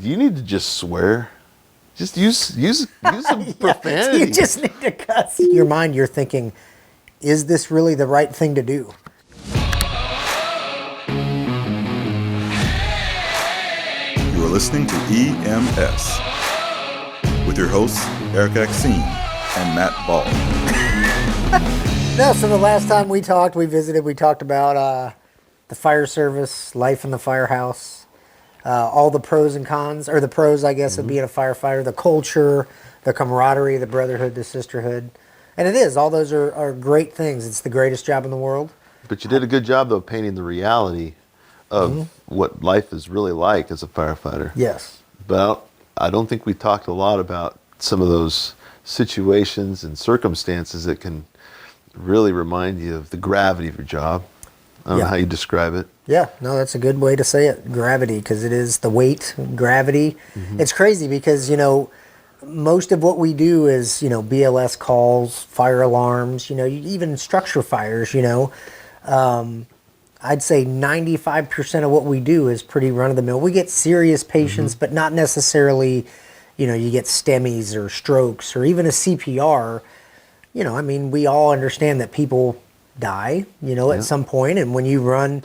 do you need to just swear? Just use some profanity. You just need to cuss. In your mind, you're thinking, is this really the right thing to do? You are listening to EMS with your hosts, Erik Axene and Matt Ball. No, so the last time we talked, we talked about the fire service, life in the firehouse, all the pros and cons, or the pros, I guess, of being a firefighter, the culture, the camaraderie, the brotherhood, the sisterhood. And it is. All those are great things. It's the greatest job in the world. But you did a good job, though, painting the reality of what life is really like as a firefighter. Yes. But I don't think we talked a lot about some of those situations and circumstances that can really remind you of the gravity of your job. I don't know how you describe it. Yeah, no, that's a good way to say it. Gravity, because it is the weight, gravity. It's crazy because, most of what we do is, BLS calls, fire alarms, even structure fires, I'd say 95% of what we do is pretty run-of-the-mill. We get serious patients, but not necessarily, you get STEMIs or strokes or even a CPR. We all understand that people die, at some point. And when you run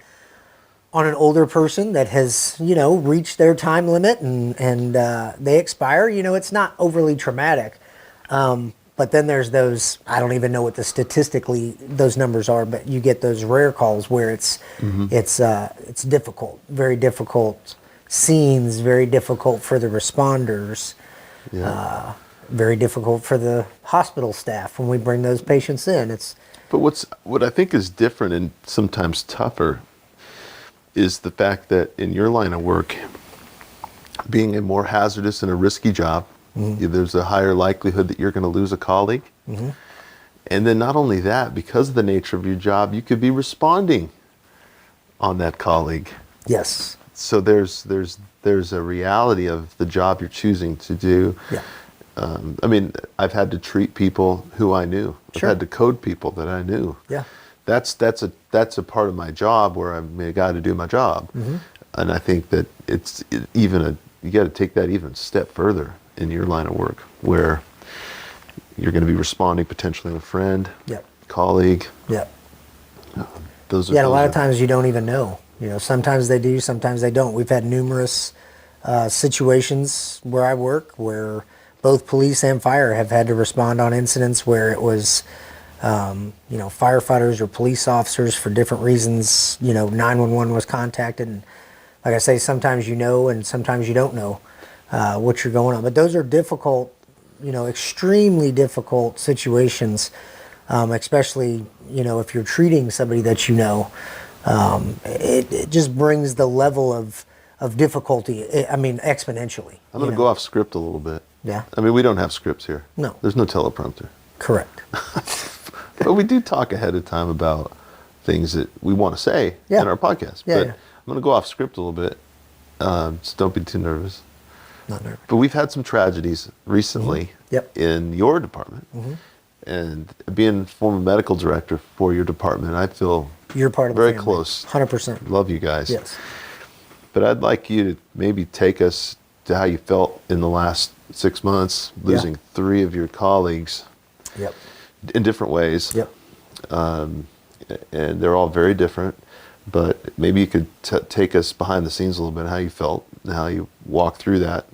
on an older person that has, reached their time limit and they expire, it's not overly traumatic. But then there's those, I don't even know what statistically those numbers are, but you get those rare calls where it's difficult, very difficult scenes, very difficult for the responders, very difficult for the hospital staff when we bring those patients in. But what I think is different and sometimes tougher is the fact that in your line of work, being a more hazardous and a risky job, there's a higher likelihood that you're going to lose a colleague. And then not only that, because of the nature of your job, you could be responding on that colleague. Yes. So there's a reality of the job you're choosing to do. Yeah. I've had to treat people who I knew. Sure. I've had to code people that I knew. Yeah. That's a part of my job where I got to do my job. And I think that you got to take that even a step further in your line of work, where you're going to be responding potentially to a friend, colleague. Yeah. A lot of times you don't even know. Sometimes they do, sometimes they don't. We've had numerous situations where I work where both police and fire have had to respond on incidents where it was, firefighters or police officers for different reasons. 911 was contacted, and like I say, sometimes you know and sometimes you don't know what you're going on. But those are difficult, extremely difficult situations, especially, if you're treating somebody that it just brings the level of difficulty, exponentially. I'm going to go off script a little bit. Yeah. We don't have scripts here. No. There's no teleprompter. Correct. But we do talk ahead of time about things that we want to say in our podcast. But I'm going to go off script a little bit. Just don't be too nervous. Not nervous. But we've had some tragedies recently in your department. And being former medical director for your department, I feel you're part of very the family. close. 100%. Love you guys. Yes. But I'd like you to maybe take us to how you felt in the last 6 months, losing 3 of your colleagues in different ways. And they're all very different. But maybe you could take us behind the scenes a little bit, how you felt and how you walked through that.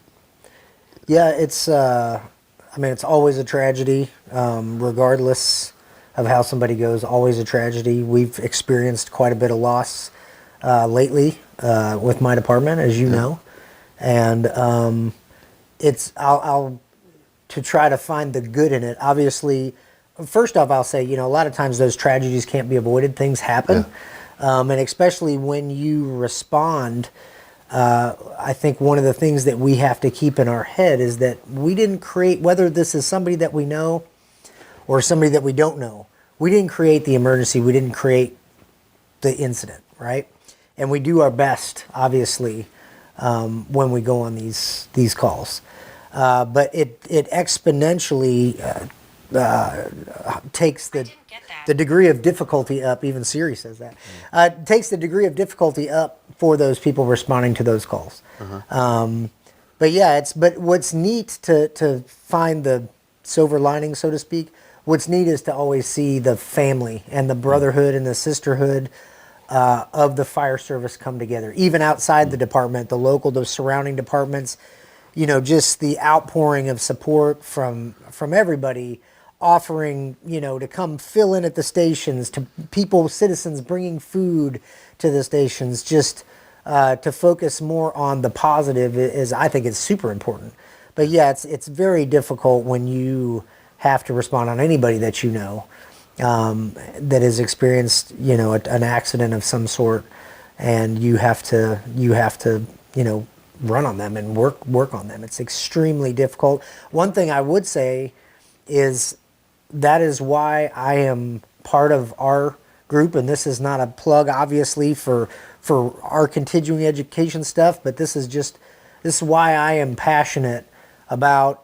Yeah, it's always a tragedy, regardless of how somebody goes, always a tragedy. We've experienced quite a bit of loss lately with my department, as you know. And I'll to try to find the good in it. Obviously, first off, I'll say, a lot of times those tragedies can't be avoided. Things happen. And especially when you respond, I think one of the things that we have to keep in our head is that we didn't create, whether this is somebody that we know or somebody that we don't know, we didn't create the emergency. We didn't create the incident, right? And we do our best, obviously, when we go on these calls. But it exponentially takes the degree of difficulty up. Even Siri says that. Takes the degree of difficulty up for those people responding to those calls. But But yeah, but what's neat to find the silver lining, so to speak. What's neat is to always see the family and the brotherhood and the sisterhood of the fire service come together, even outside the department, the surrounding departments. Just the outpouring of support from everybody, offering to come fill in at the stations, to citizens bringing food to the stations, just to focus more on the positive I think it's super important. But yeah, it's very difficult when you have to respond on anybody that that has experienced an accident of some sort, and you have to run on them and work on them. It's extremely difficult. One thing I would say is that is why I am part of our group, and this is not a plug obviously for our continuing education stuff, but this is why I am passionate about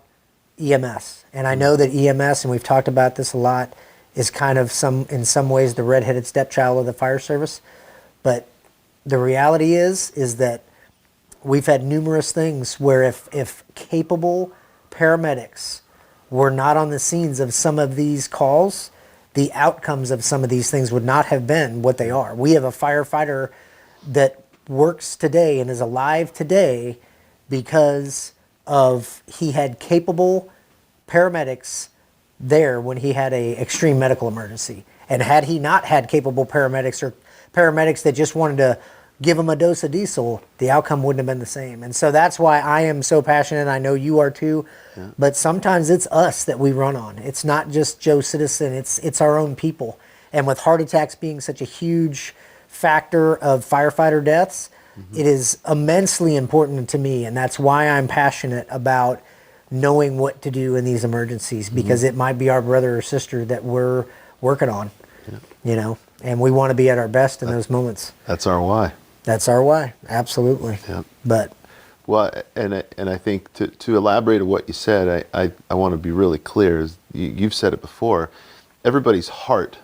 EMS. And I know that EMS, and we've talked about this a lot, is kind of in some ways the redheaded stepchild of the fire service. But the reality is that we've had numerous things where if capable paramedics were not on the scenes of some of these calls, the outcomes of some of these things would not have been what they are. We have a firefighter that works today and is alive today because he had capable paramedics there when he had a extreme medical emergency. And had he not had capable paramedics or paramedics that just wanted to give him a dose of diesel, the outcome wouldn't have been the same. And so that's why I am so passionate. I know you are too. Yeah. But sometimes it's us that we run on. It's not just Joe Citizen. It's our own people. And with heart attacks being such a huge factor of firefighter deaths, it is immensely important to me. And that's why I'm passionate about knowing what to do in these emergencies, because it might be our brother or sister that we're working on, and we want to be at our best in those moments. That's our why. That's our why. Absolutely. Yeah. But and I think to elaborate on what you said, I want to be really clear. You've said it before. Everybody's heart,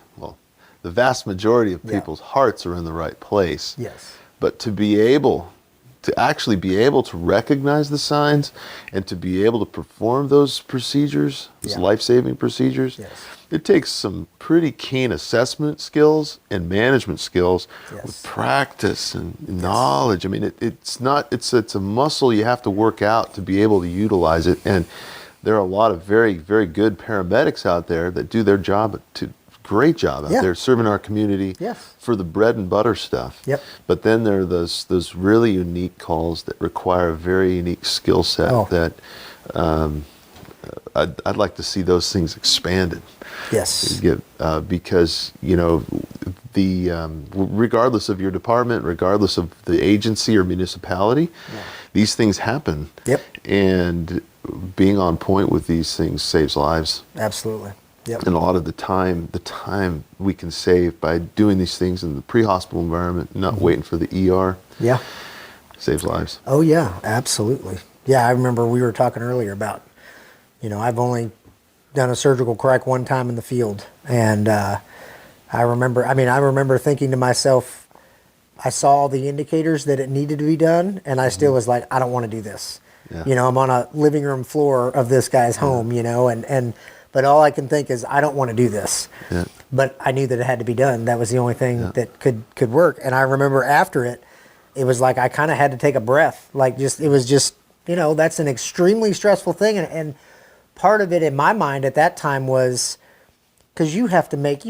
the vast majority of people's hearts are in the right place. Yes. But to actually be able to recognize the signs and to be able to perform those procedures, those life-saving procedures, it takes some pretty keen assessment skills and management skills with practice and knowledge. I mean, it's a muscle you have to work out to be able to utilize it. And there are a lot of very, very good paramedics out there that do their job great job out there serving our community for the bread and butter stuff. Yep. But then there are those really unique calls that require a very unique skill set that I'd like to see those things expanded. Yes. Because regardless of your department, regardless of the agency or municipality, these things happen. Yep. And being on point with these things saves lives. Absolutely. Yep. And a lot of the time we can save by doing these things in the pre-hospital environment, not waiting for the ER. Yeah. Saves lives. Oh yeah, absolutely. Yeah, I remember we were talking earlier about, I've only done a surgical crack one time in the field. And I remember thinking to myself, I saw all the indicators that it needed to be done, and I still was like, I don't want to do this. Yeah. I'm on a living room floor of this guy's home, but all I can think is, I don't want to do this. Yeah. But I knew that it had to be done. That was the only thing that could work. And I remember after it was like I kind of had to take a breath. It was just, that's an extremely stressful thing. And part of it in my mind at that time was, because you have to make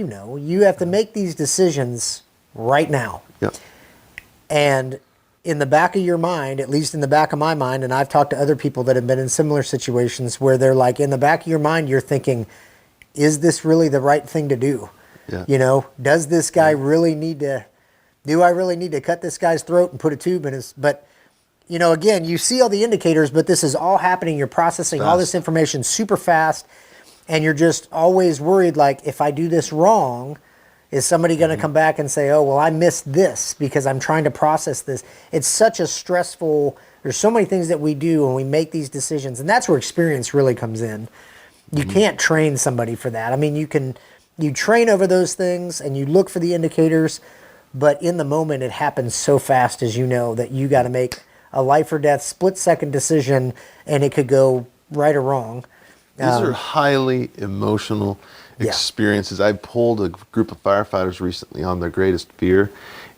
these decisions right now. Yep. And in the back of your mind, at least in the back of my mind, and I've talked to other people that have been in similar situations where they're like, in the back of your mind, you're thinking, is this really the right thing to do? Yeah. Does this guy really do I really need to cut this guy's throat and put a tube in his, but again, you see all the indicators, but this is all happening. You're processing all this information super fast, and you're just always worried, like, if I do this wrong, is somebody going to come back and say, oh, well, I missed this because I'm trying to process this? It's such a stressful, there's so many things that we do when we make these decisions, and that's where experience really comes in. You can't train somebody for that. I mean, you train over those things and you look for the indicators, but in the moment it happens so fast, as that you got to make a life or death split-second decision, and it could go right or wrong. These are highly emotional Yeah. experiences. I polled a group of firefighters recently on their greatest fear,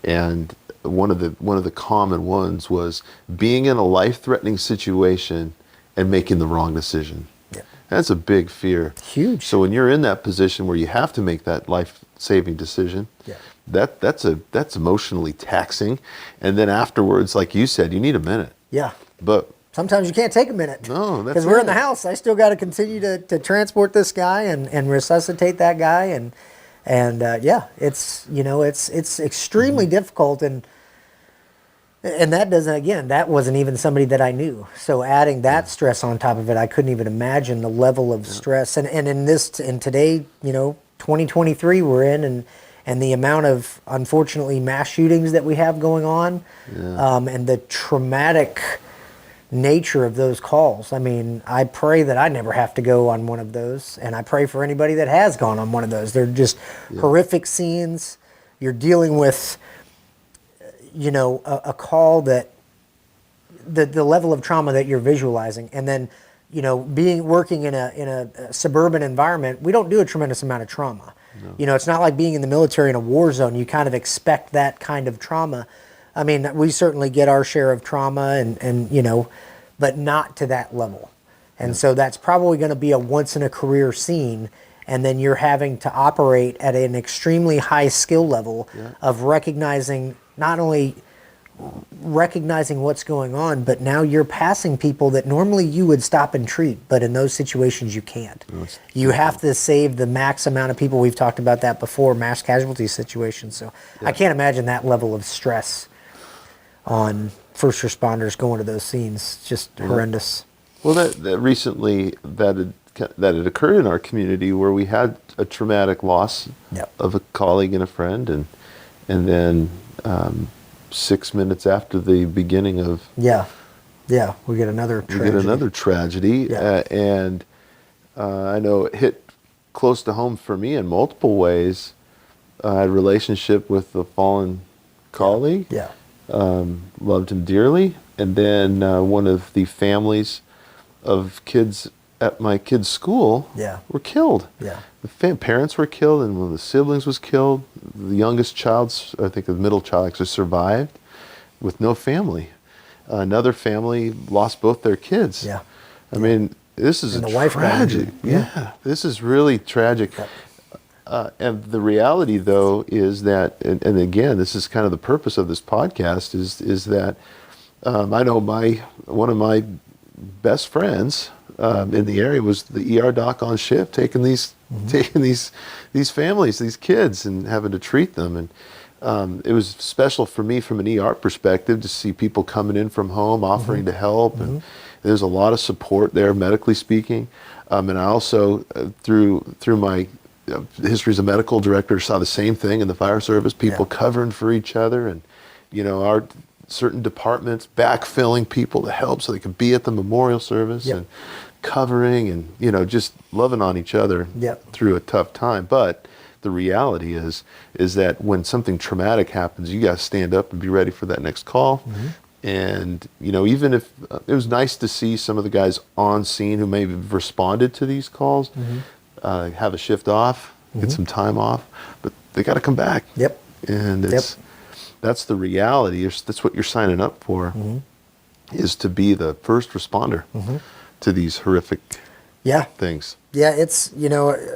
and one of the common ones was being in a life-threatening situation and making the wrong decision. Yeah. That's a big fear. Huge. So when you're in that position where you have to make that life-saving decision, Yeah. that's emotionally taxing. And then afterwards, like you said, you need a minute. Yeah. But Sometimes you can't take a minute. No, that's because we're in the right. house. I still got to continue to transport this guy and resuscitate that guy, and yeah, it's it's extremely difficult, and that wasn't even somebody that I knew. So adding that stress on top of it, I couldn't even imagine the level of stress. And in today, 2023 we're in, and the amount of, unfortunately, mass shootings that we have going on, and the traumatic nature of those calls. I mean, I pray that I never have to go on one of those, and I pray for anybody that has gone on one of those. They're just horrific scenes. You're dealing with, a call that the level of trauma that you're visualizing, and then, working in a suburban environment, we don't do a tremendous amount of trauma. No. It's not like being in the military in a war zone. You kind of expect that kind of trauma. I mean, we certainly get our share of trauma, and but not to that level. And so that's probably going to be a once-in-a-career scene, and then you're having to operate at an extremely high skill level of recognizing, not only recognizing what's going on, but now you're passing people that normally you would stop and treat, but in those situations you can't. You have to save the max amount of people. We've talked about that before, mass casualty situations. So I can't imagine that level of stress on first responders going to those scenes. Just horrendous. Well, that recently that had occurred in our community, where we had a traumatic loss of a colleague and a friend, and then 6 minutes after the beginning of we get another tragedy. And I know it hit close to home for me in multiple ways. I had a relationship with a fallen colleague. Loved him dearly, and then one of the families of kids at my kids' school were killed. The parents were killed, and one of the siblings was killed. The youngest child, I think the middle child, actually survived with no family. Another family lost both their kids. I mean, this is tragic. This is really tragic. And the reality, though, is that, and again, this is kind of the purpose of this podcast, is that I know one of my best friends in the area was the ER doc on shift, taking these families, these kids, and having to treat them. And it was special for me from an ER perspective to see people coming in from home offering to help, and there's a lot of support there, medically speaking. And I also, through my history as a medical director, saw the same thing in the fire service, people covering for each other, and our certain departments backfilling people to help so they could be at the memorial service, and covering, and just loving on each other through a tough time. But the reality is that when something traumatic happens, you got to stand up and be ready for that next call. And even if it was nice to see some of the guys on scene who maybe responded to these calls have a shift off, get some time off, but they got to come back. And that's the reality. That's what you're signing up for, is to be the first responder to these horrific things. It's,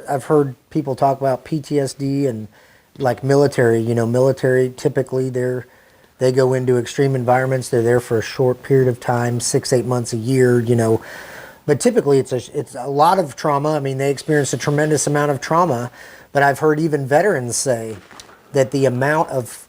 I've heard people talk about PTSD, and like military, military typically they go into extreme environments. They're there for a short period of time, 6-8 months, a year, but typically it's a lot of trauma. I mean, they experience a tremendous amount of trauma, but I've heard even veterans say that the amount of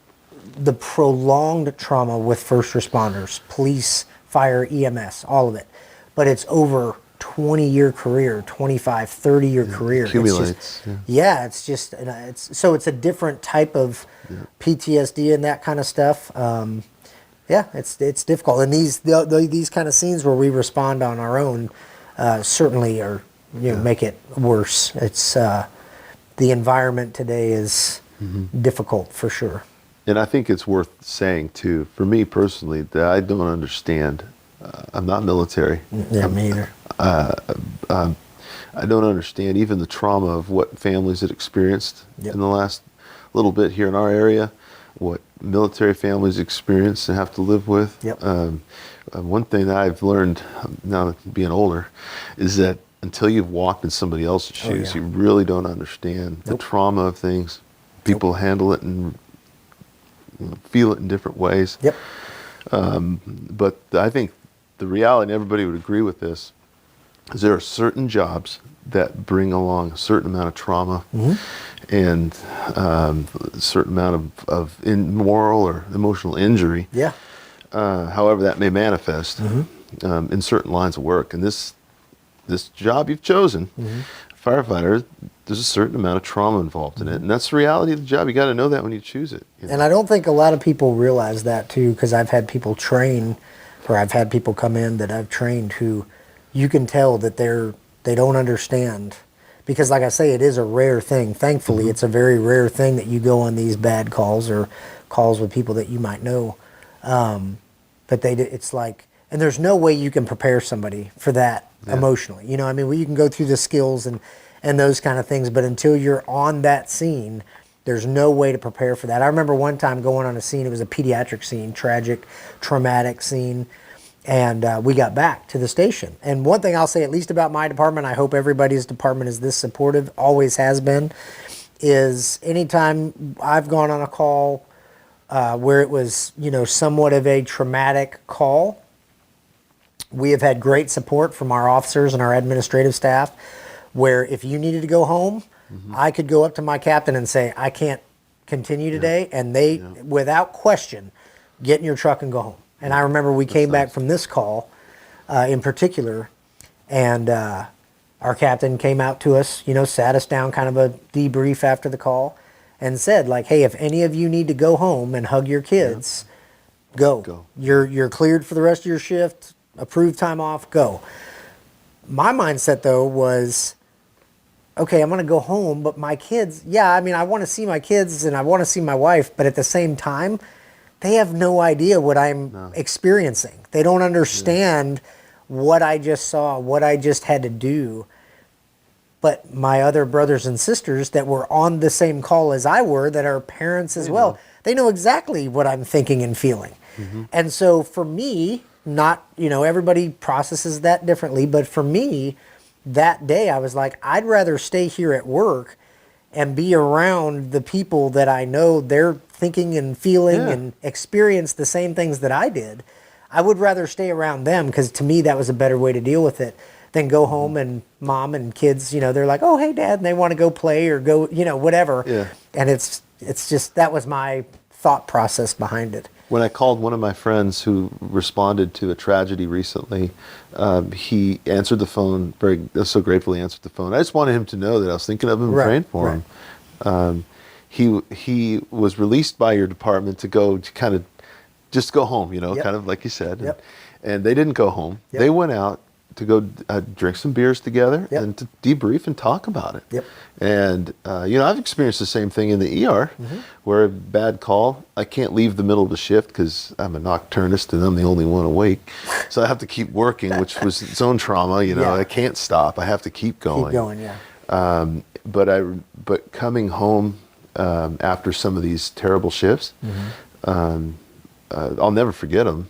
the prolonged trauma with first responders, police, fire, EMS, all of it, but it's over 20-year career, 25, 30-year career. Accumulates. It's a different type of PTSD and that kind of stuff. It's difficult, and these kind of scenes where we respond on our own certainly are make it worse. It's the environment today is difficult for sure. And I think it's worth saying too, for me personally, that I don't understand. I'm not military. Yeah, me either. I don't understand even the trauma of what families had experienced Yep. in the last little bit here in our area, what military families experience and have to live with. Yep. One thing that I've learned now being older is that until you've walked in somebody else's shoes, yeah. you really don't understand the Nope. trauma of things. People handle it and feel it in different ways. Yep. But I think the reality, and everybody would agree with this, is there are certain jobs that bring along a certain amount of trauma and a certain amount of moral or emotional injury, Yeah. however that may manifest in certain lines of work. And this job you've chosen, firefighter, there's a certain amount of trauma involved in it. And that's the reality of the job. You got to know that when you choose it. You know? And I don't think a lot of people realize that too, because I've had people train, or I've had people come in that I've trained who you can tell that they don't understand. Because like I say, it is a rare thing. Thankfully, it's a very rare thing that you go on these bad calls or calls with people that you might know. But it's like, and there's no way you can prepare somebody for that emotionally. You know, I mean, well, you can go through the skills and those kind of things, but until you're on that scene, there's no way to prepare for that. I remember one time going on a scene, it was a pediatric scene, tragic, traumatic scene, and we got back to the station. And one thing I'll say, at least about my department, I hope everybody's department is this supportive, always has been, is anytime I've gone on a call where it was, somewhat of a traumatic call, we have had great support from our officers and our administrative staff, where if you needed to go home, I could go up to my captain and say, I can't continue today. And they, without question, get in your truck and go home. And I remember we came back from this call in particular, and our captain came out to us, sat us down, kind of a debrief after the call, and said, like, hey, if any of you need to go home and hug your kids, go. You're cleared for the rest of your shift, approved time off, go. My mindset, though, was, okay, I'm going to go home, but my kids, I want to see my kids and I want to see my wife, but at the same time, they have no idea what I'm experiencing. They don't understand what I just saw, what I just had to do. But my other brothers and sisters that were on the same call as I were, that are parents as well, they know exactly what I'm thinking and feeling. And so for me, not, everybody processes that differently, but for me, that day I was like, I'd rather stay here at work and be around the people that I know they're thinking and feeling and experience the same things that I did. I would rather stay around them, because to me that was a better way to deal with it than go home and mom and kids, they're like, oh, hey, Dad, and they want to go play or go, whatever. Yeah. And it's just, that was my thought process behind it. When I called one of my friends who responded to a tragedy recently, he answered the phone, so gratefully answered the phone. I just wanted him to know that I was thinking of him and praying for him. He was released by your department to go to kind of just go home, kind of like you said. And they didn't go home. They went out to go drink some beers together and to debrief and talk about it. And, I've experienced the same thing in the ER where a bad call, I can't leave the middle of the shift because I'm a nocturnist and I'm the only one awake. So I have to keep working, which was its own trauma. I can't stop. I have to keep going. But coming home after some of these terrible shifts, I'll never forget them.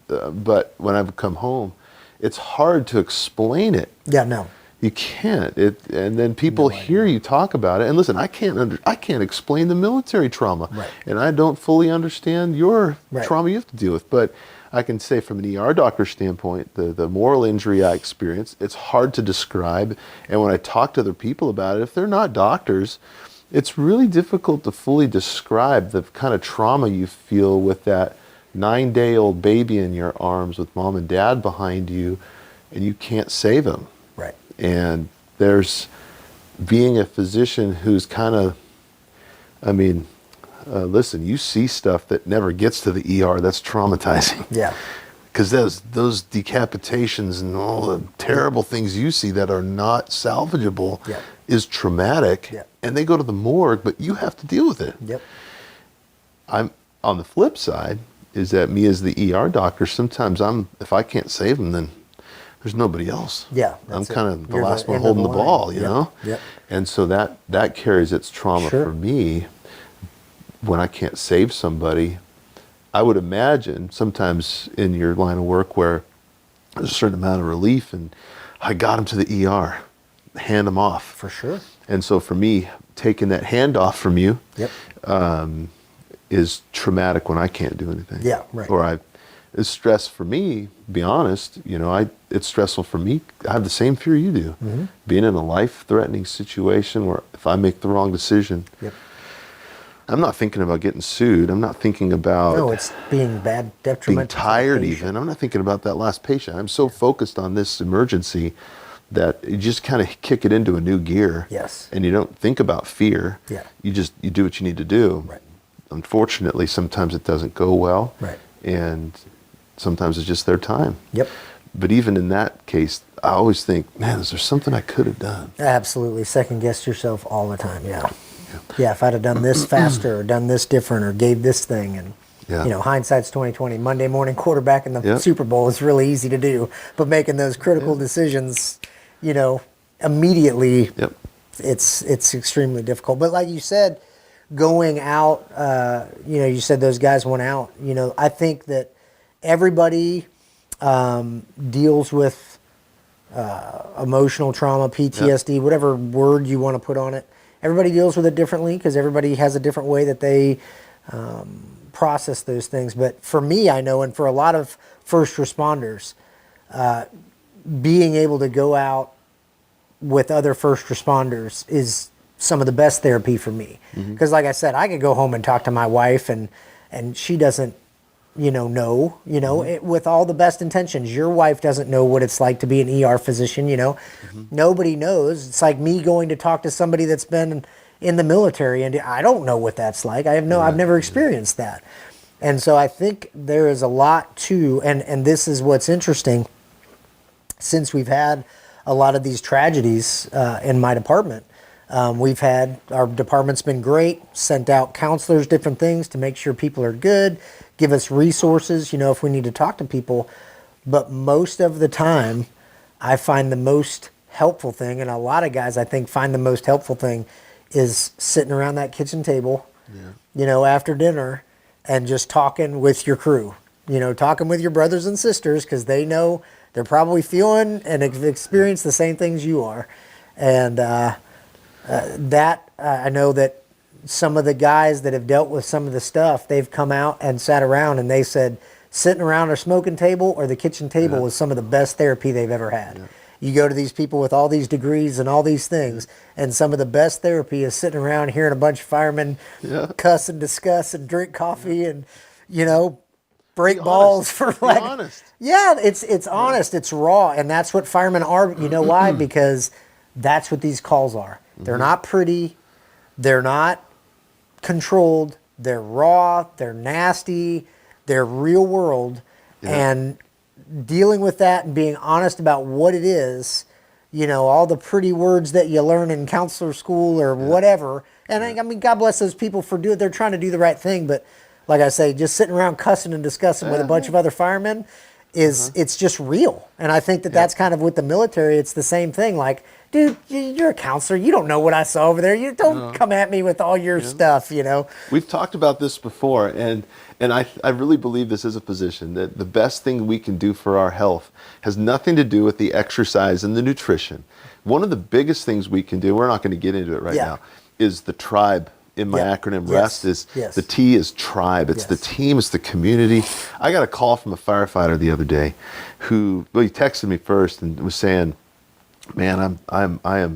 But when I've come home, it's hard to explain it. You can't. And then people hear you talk about it. And listen, I can't explain the military trauma, and I don't fully understand your trauma you have to deal with. But I can say, from an ER doctor standpoint, the moral injury I experienced, it's hard to describe. And when I talk to other people about it, if they're not doctors, it's really difficult to fully describe the kind of trauma you feel with that 9-day-old baby in your arms with mom and dad behind you, and you can't save him. And there's being a physician who's kind of, listen, you see stuff that never gets to the ER that's traumatizing. Because those decapitations and all the terrible things you see that are not salvageable is traumatic. And they go to the morgue, but you have to deal with it. I'm on the flip side is that me as the ER doctor, sometimes if I can't save them, then there's nobody else. Yeah, I'm that's it. kind of the You're last the one end of holding the the line. ball, you Yep, know? yep. And so that carries its trauma Sure. for me when I can't save somebody. I would imagine sometimes in your line of work where there's a certain amount of relief and I got them to the ER, hand them off. For sure. And so for me, taking that hand off from you Yep. is traumatic when I can't do anything. Yeah, right. Or it's stress for me, to be honest, it's stressful for me. I have the same fear you do. Mm-hmm. Being in a life-threatening situation where if I make the wrong decision, Yep. I'm not thinking about getting sued. I'm not thinking about No, it's being bad, being detrimental. to the tired patient. even. I'm not thinking about that last patient. I'm so focused on this emergency that you just kind of kick it into a new gear. Yes. And you don't think about fear. Yeah. You do what you need to do. Right. Unfortunately, sometimes it doesn't go well. Right. And sometimes it's just their time. Yep. But even in that case, I always think, man, is there something I could have done? Absolutely. Second guess yourself all the time. Yeah. Yeah. If I'd have done this faster or done this different or gave this thing and, Yeah. hindsight's 2020. Monday morning quarterback in the Yep. Super Bowl is really easy to do, but making those critical decisions, immediately, Yep. it's extremely difficult. But like you said, going out, you said those guys went out. I think that everybody deals with emotional trauma, PTSD, whatever word you want to put on it. Everybody deals with it differently because everybody has a different way that they process those things. But for me, I know, and for a lot of first responders, being able to go out with other first responders is some of the best therapy for me. Because like I said, I could go home and talk to my wife and she doesn't, know, with all the best intentions. Your wife doesn't know what it's like to be an ER physician, Nobody knows. It's like me going to talk to somebody that's been in the military and I don't know what that's like. I've never experienced that. And so I think there is a lot to, and this is what's interesting, since we've had a lot of these tragedies in my department, our department's been great, sent out counselors, different things to make sure people are good, give us resources, if we need to talk to people. But most of the time, I find the most helpful thing, and a lot of guys I think find the most helpful thing, is sitting around that kitchen table, after dinner and just talking with your crew, talking with your brothers and sisters, because they know they're probably feeling and have experienced the same things you are. And I know that some of the guys that have dealt with some of the stuff, they've come out and sat around and they said sitting around a smoking table or the kitchen table was some of the best therapy they've ever had. Yeah. You go to these people with all these degrees and all these things, and some of the best therapy is sitting around hearing a bunch of firemen cuss and discuss and drink coffee and, break balls for like. Be honest. Yeah, it's honest, it's raw, and that's what firemen are. You know why? Because that's what these calls are. They're not pretty, they're not controlled, they're raw, they're nasty, they're real world, and dealing with that and being honest about what it is, all the pretty words that you learn in counselor school or whatever. And I mean, God bless those people for they're trying to do the right thing, but like I say, just sitting around cussing and discussing with a bunch of other firemen it's just real. And I think that's kind of with the military, it's the same thing. Like, dude, you're a counselor. You don't know what I saw over there. You don't come at me with all your stuff, We've talked about this before, and I really believe this is a position that the best thing we can do for our health has nothing to do with the exercise and the nutrition. One of the biggest things we can do, we're not going to get into it right now, is the tribe. In my acronym REST is the T is tribe. It's the team, it's the community. I got a call from a firefighter the other day he texted me first and was saying, man, I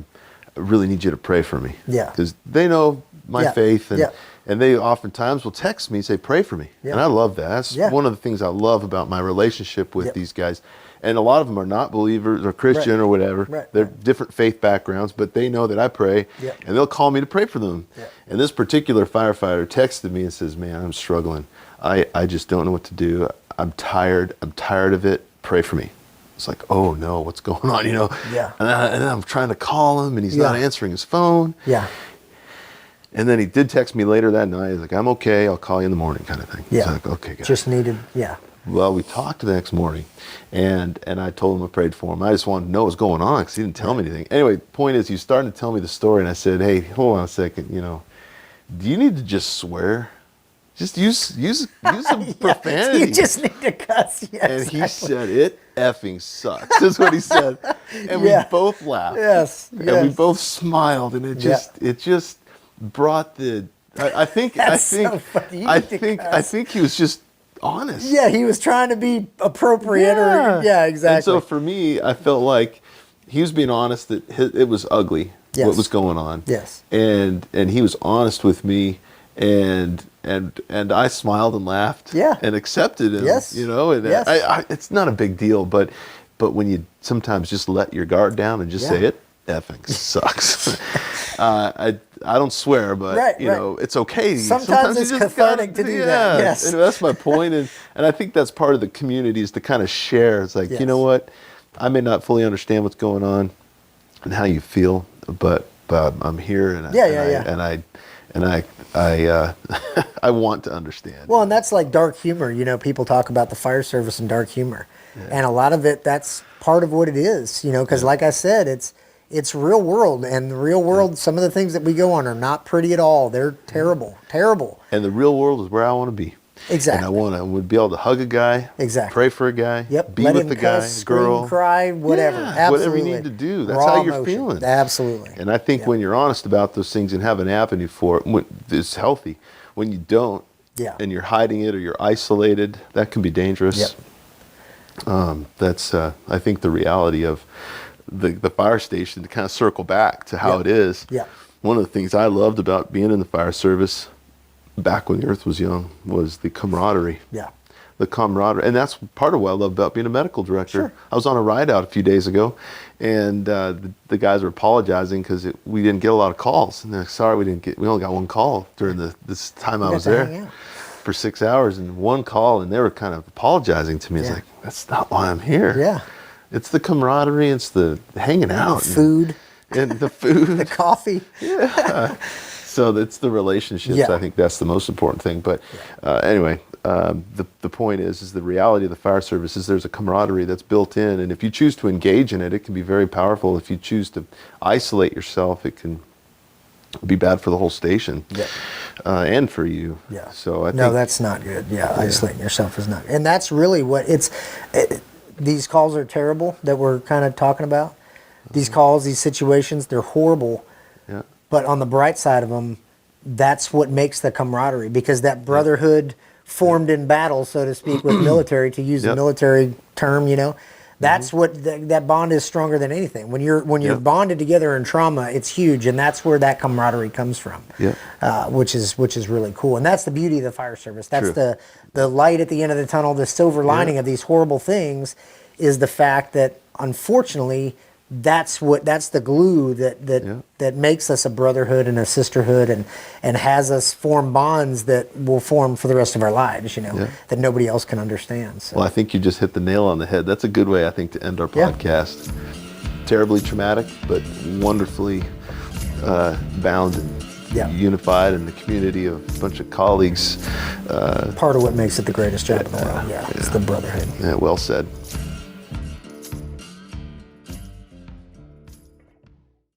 really need you to pray for me. Yeah. Because they know my faith and they oftentimes will text me and say, pray for me. Yeah. And I love that. That's one of the things I love about my relationship with these guys. And a lot of them are not believers or Christian or whatever. Right. They're different faith backgrounds, but they know that I pray, and they'll call me to pray for them. Yeah. And this particular firefighter texted me and says, man, I'm struggling. I just don't know what to do. I'm tired. I'm tired of it. Pray for me. It's like, oh no, what's going on, Yeah. And I'm trying to call him, and he's not answering his phone. Yeah. And then he did text me later that night. He's like, I'm okay. I'll call you in the morning, kind of thing. Yeah. It's like, okay, guys. Just needed, yeah. Well, we talked the next morning, and I told him I prayed for him. I just wanted to know what was going on because he didn't tell me anything. Anyway, point is, he was starting to tell me the story, and I said, hey, hold on a second. Do you need to just swear? Just use some profanity. You just need to cuss. Yeah, and he said, it effing sucks. That's what he said. And we both laughed. Yes. And we both smiled, and it just brought the. I think so funny. I think he was just honest. Yeah, he was trying to be appropriate. Yeah, exactly. And so for me, I felt like he was being honest that it was ugly what was going on. Yes. And he was honest with me, and I smiled and laughed. Yeah. And accepted him. Yes. And Yes. it's not a big deal, but when you sometimes just let your guard down and just say it effing sucks. I don't swear, but it's okay. Sometimes it's you just cathartic to do that. Yes. And that's my point, and I think that's part of the community is to kind of share. It's like, you know what, I may not fully understand what's going on and how you feel, but I'm here, and I want to understand. Well, and that's like dark humor. People talk about the fire service and dark humor, and a lot of it, that's part of what it is. Because like I said, it's real world, and the real world, some of the things that we go on are not pretty at all. They're terrible. And the real world is where I want to be. Exactly. And I would be able to hug a guy. Exactly. Pray for a guy. Yep. Be Let with him the guy, cuss, girl. scream, cry, whatever. Yeah, Absolutely. whatever you need to do. That's Raw how you're emotion. feeling. Absolutely. And I think when you're honest about those things and have an avenue for it, it's healthy. When you don't, and you're hiding it or you're isolated, that can be dangerous. Yep. That's I think the reality of the fire station, to kind of circle back to how it is. Yeah. One of the things I loved about being in the fire service back when the earth was young was the camaraderie. Yeah. The camaraderie. And that's part of what I love about being a medical director. Sure. I was on a ride out a few days ago, and the guys were apologizing because we didn't get a lot of calls. And they're like, sorry, we only got one call during this time I was there for 6 hours, and one call, and they were kind of apologizing to me. It's like, that's not why I'm here. Yeah. It's the camaraderie, it's the hanging out. The food. And the food. The coffee. Yeah. So it's the relationships. Yeah. I think that's the most important thing. But anyway, the point is the reality of the fire service is there's a camaraderie that's built in. And if you choose to engage in it, it can be very powerful. If you choose to isolate yourself, it can be bad for the whole station and for you. Yeah. So I think, no, that's not good. Yeah, isolating yourself is not. And that's really what these calls are terrible that we're kind of talking about. These calls, these situations, they're horrible. Yeah. But on the bright side of them, that's what makes the camaraderie, because that brotherhood formed in battle, so to speak, with military, to use a military term, that's what that bond is stronger than anything. When you're bonded together in trauma, it's huge, and that's where that camaraderie comes from. Which is really cool, and that's the beauty of the fire service. That's the light at the end of the tunnel. The silver lining of these horrible things is the fact that, unfortunately, that's the glue that makes us a brotherhood and a sisterhood, and has us form bonds that will form for the rest of our lives, that nobody else can understand. So. Well, I think you just hit the nail on the head. That's a good way, I think, to end our podcast. Terribly traumatic, but wonderfully bound and unified in the community of a bunch of colleagues. Part of what makes it the greatest job in the world. It's the brotherhood. Yeah, well said.